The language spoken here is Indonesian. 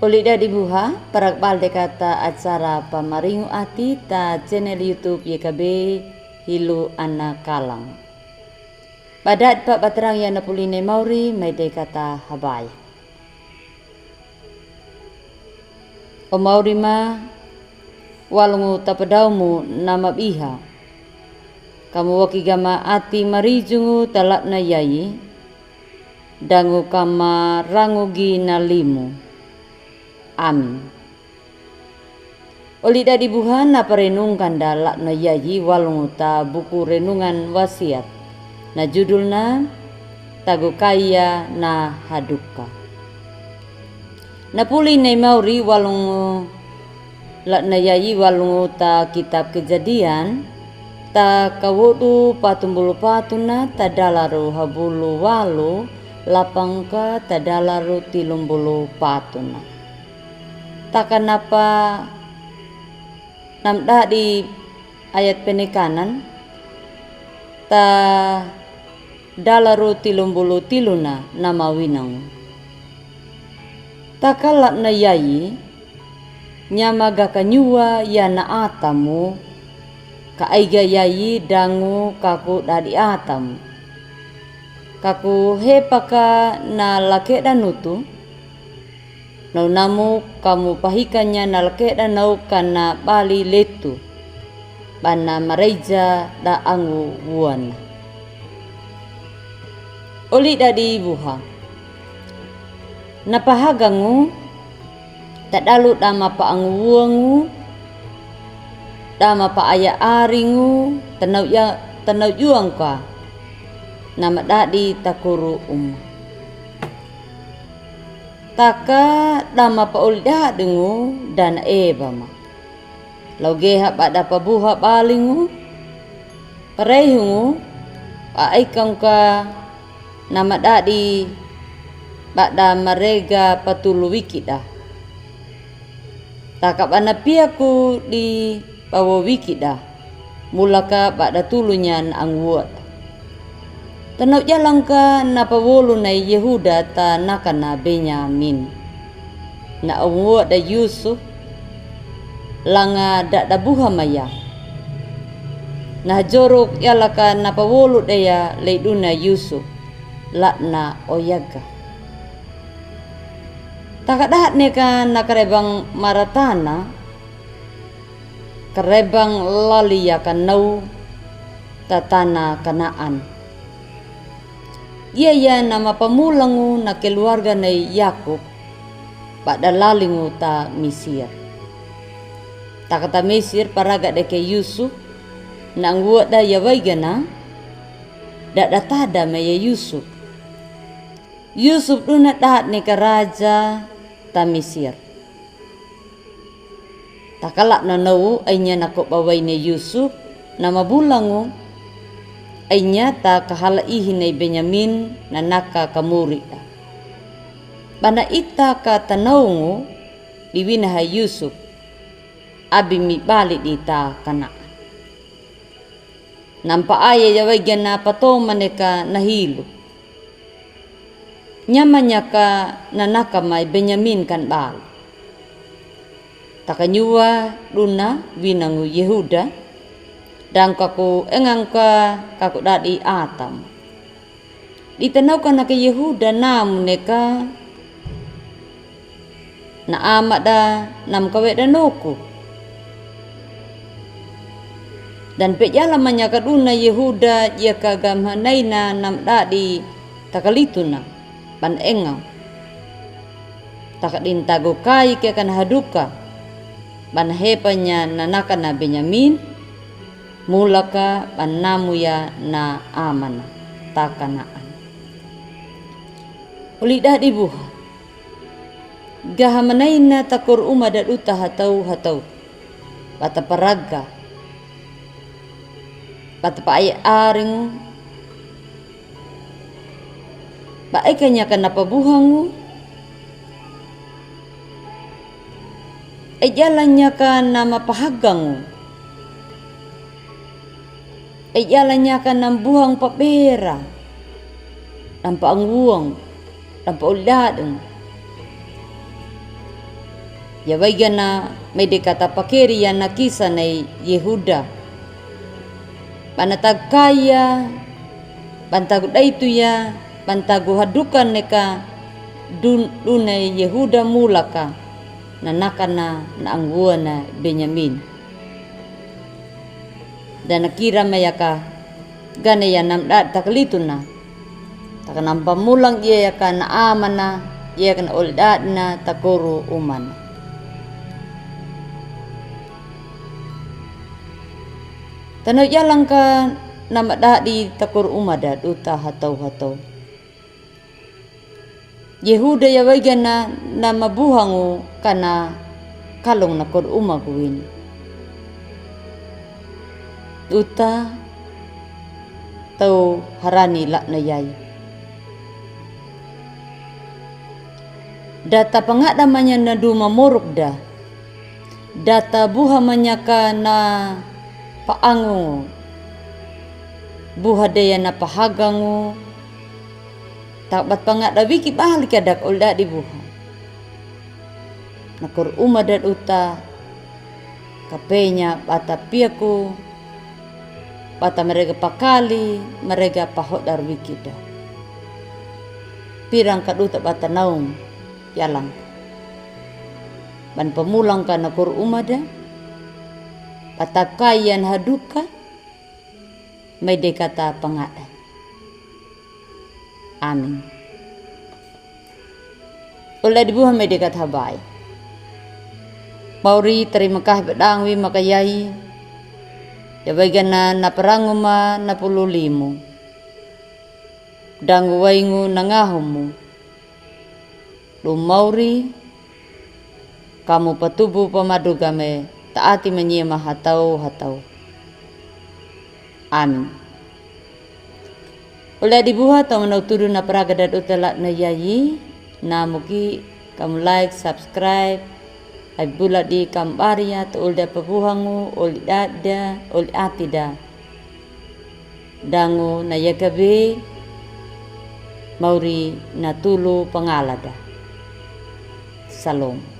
Ulida dibuha paragbal de kata acara pamaringu ati ta channel YouTube YKB Hilu Anak Kalang. Badat pa baterang ya napuline mauri may de kata habay. O mauri ma walungu tapadawmu nama biha. Kamu wakigama ati marijungu talak na yayi. Dangu kama rangugi na limu. Amin. Olida dibuhan na parenungkan dalak na yayi walungu ta buku renungan wasiat. Na judulna Tagukaya na Haduka. Napuli na mauri walungu lak na yayi walungu ta kitab Kejadian ta kawudu patumbulu patuna tadalaru habulu walu lapangka tadalaru tilumbulu patuna. Takanapa namda di ayat penekanan ta dalaru tilumbulu tiluna nama winang. Takalak na yayi nyamaga kanyua ya na atamu kaaiga yayi dangu kaku dadi atam. Kaku hepaka na lake danutu. Nau namu kamu pahikannya na lake danau kana bali letu. Bana mareja da angu wuan. Oli dadi buha. Napahagangu tadalu dama pa angu wuangu. Dama pa aya aringu tanau juang ka. Nama dadi takuru Taka dama pa ulda dengu dan ebama. Laugeha pada pabuha balingu. Parehungu aikang ka nama dadi pada marega patulu wikida. Taka banapiaku di bawa wikida. Mulaka pada tulunyan angwat. Tanau jalan ka napawolu na Yehuda ta nakana Benyamin. Na angwat da Yusuf langa da buha maya. Nah jorok yalaka napawolu daya leiduna Yusuf lakna oyaga. Takadahat neka nakarebang maratana karebang lali yakan nau tatana Kanaan. Ia nama pamulangu na keluarga na Yakub pada lalingu ta Mesir. Takata Mesir paraga deke Yusuf nang buat da yawaigana da tada maya Yusuf. Yusuf duna dahat ni ka raja ta Mesir. Takalak na nau ainya nakop bawai ni Yusuf nama bulangu ainya ta kahalaihi ni Benyamin na naka kamurida. Bana ita ka tanaungu diwinaha Yusuf abi mi balik di ta Kanaan. Nampa aya yawaigan na pato maneka nahilu. Nyamanya ka nanaka may Benyamin kan bal. Takanyua duna winangu Yehuda dan kaku engang kaku dadi atam. Ditanaw ka na kay Yehuda namu neka na amat da nam kawe danoku. Dan pejala manya kaduna Yehuda ya kagamhanay na nam dadi takalituna ban engaw. Takadin tagukai ke kan haduka ban hepanya nanaka na Benyamin mulaka ban namuya na amana ta Kanaan. Ulida dibuha gahamanay na takur umadat uta hatau bata paraga bata paay aring baay kanya ka napabuhangu ay jalannya ka na mapahagangu ay jalannya ka ng buhang papera ng paangwang ng pauladang Yawaigana may dekata pakeri yan na kisa na Yehuda. Panatagkaya, pantago daitu ya, pantago hadukan neka dunay Yehuda mulaka nanakana na angguan na Benyamin. Dan nakira mayaka ganaya namda takalito na. Takanang pamulang iya ka na aman na, iya ka na uldad na takuro uman. Tanaw yalang ka na madadi takur umada uta hataw-hataw. Yehuda yawaigan na mabuhango kana kalong na kur umaguin. Uta tau harani lak na yay. Data pangada manya na dumamorok da. Data buha manya ka na paango, buha daya na pahagango, takbat pangada wiki bahal kadak ulda di buha. Nakur umadat uta, kapenya bata piaku, bata mereka pakali, mereka pahodar wiki da. Pirang kaduta bata naung, yalang. Ban pemulang ka nakur umada, patakayan haduka may dekata pangada. Amin. Ula dibuha may dekat habay. Mauri terima kasih bedangwi makayai. Yabaigan na peranguma na 15. Danguwaingu nangahumu. Lumauri kamu patubu pamadugame taati menyema hatau. Amin. Oleh dibuha atau menautudu na peragadat utelak na yayi, na mugi kamu like, subscribe, ay bulat di kambaria to ulda pabuhangu, uli dada, uli atida. Dangu na yagabe, mauri na tulu pangalada. Salom.